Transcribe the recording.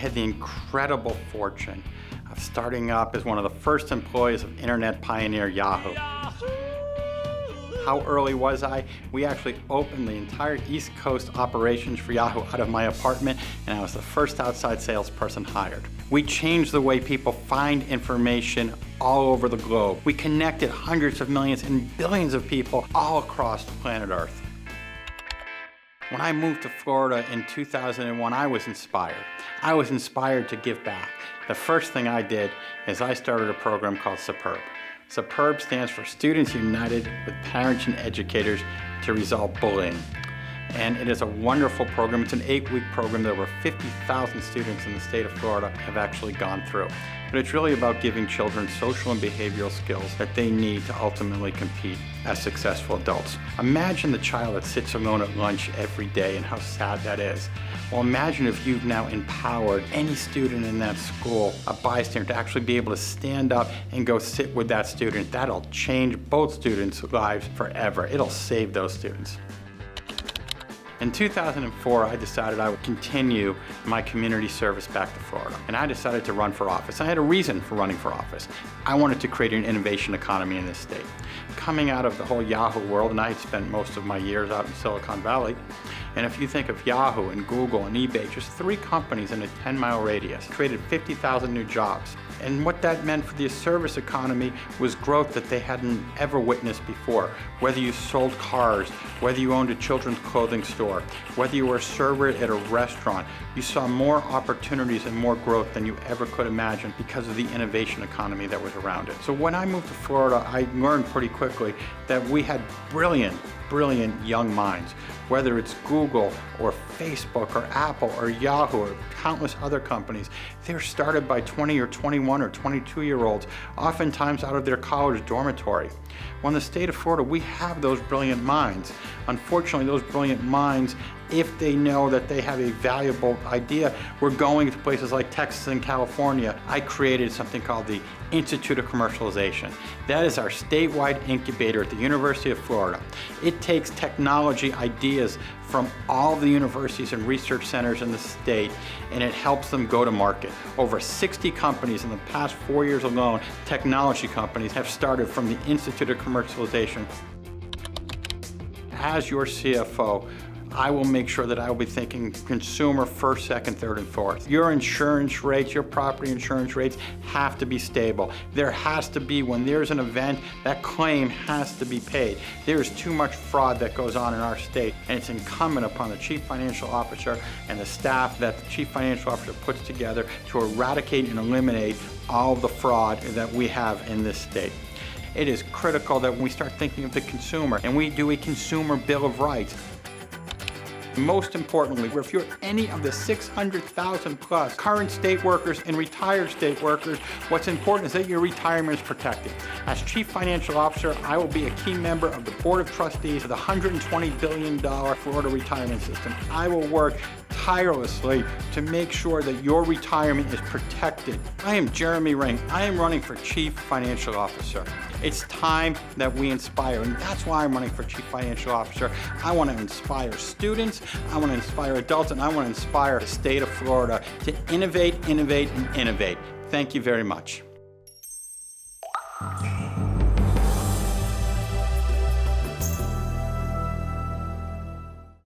had the incredible fortune of starting up as one of the first employees of internet pioneer Yahoo. How early was I? We actually opened the entire East Coast operations for Yahoo out of my apartment, and I was the first outside salesperson hired. We changed the way people find information all over the globe. We connected hundreds of millions and billions of people all across planet Earth. When I moved to Florida in 2001, I was inspired. I was inspired to give back. The first thing I did is I started a program called Superb. Superb stands for Students United with Parents and Educators to Resolve Bullying. And it is a wonderful program. It's an 8-week program that over 50,000 students in the state of Florida have actually gone through. But it's really about giving children social and behavioral skills that they need to ultimately compete as successful adults. Imagine the child that sits alone at lunch every day and how sad that is. Well, imagine if you've now empowered any student in that school, a bystander, to actually be able to stand up and go sit with that student. That'll change both students' lives forever. It'll save those students. In 2004, I decided I would continue my community service back to Florida, and I decided to run for office. I had a reason for running for office. I wanted to create an innovation economy in this state. Coming out of the whole Yahoo world, and I had spent most of my years out in Silicon Valley, and if you think of Yahoo and Google and eBay, just 3 companies in a 10-mile radius created 50,000 new jobs. And what that meant for the service economy was growth that they hadn't ever witnessed before. Whether you sold cars, whether you owned a children's clothing store, whether you were a server at a restaurant, you saw more opportunities and more growth than you ever could imagine because of the innovation economy that was around it. So when I moved to Florida, I learned pretty quickly that we had brilliant young minds. Whether it's Google or Facebook or Apple or Yahoo or countless other companies, they're started by 20 or 21 or 22-year-olds, oftentimes out of their college dormitory. Well, in the state of Florida, we have those brilliant minds. Unfortunately, those brilliant minds, if they know that they have a valuable idea, we're going to places like Texas and California. I created something called the Institute of Commercialization. That is our statewide incubator at the University of Florida. It takes technology ideas from all the universities and research centers in the state, and it helps them go to market. Over 60 companies in the past 4 years alone, technology companies, have started from the Institute of Commercialization. As your CFO, I will make sure that I will be thinking consumer first, second, third, and fourth. Your insurance rates, your property insurance rates have to be stable. There has to be, when there's an event, that claim has to be paid. There's too much fraud that goes on in our state, and it's incumbent upon the Chief Financial Officer and the staff that the Chief Financial Officer puts together to eradicate and eliminate all the fraud that we have in this state. It is critical that when we start thinking of the consumer and we do a consumer bill of rights. Most importantly, if you're any of the 600,000 plus current state workers and retired state workers, what's important is that your retirement is protected. As Chief Financial Officer, I will be a key member of the Board of Trustees of the $120 billion Florida retirement system. I will work tirelessly to make sure that your retirement is protected. I am Jeremy Ring. I am running for Chief Financial Officer. It's time that we inspire, and that's why I'm running for Chief Financial Officer. I want to inspire students, I want to inspire adults, and I want to inspire the state of Florida to innovate, innovate, and innovate. Thank you very much.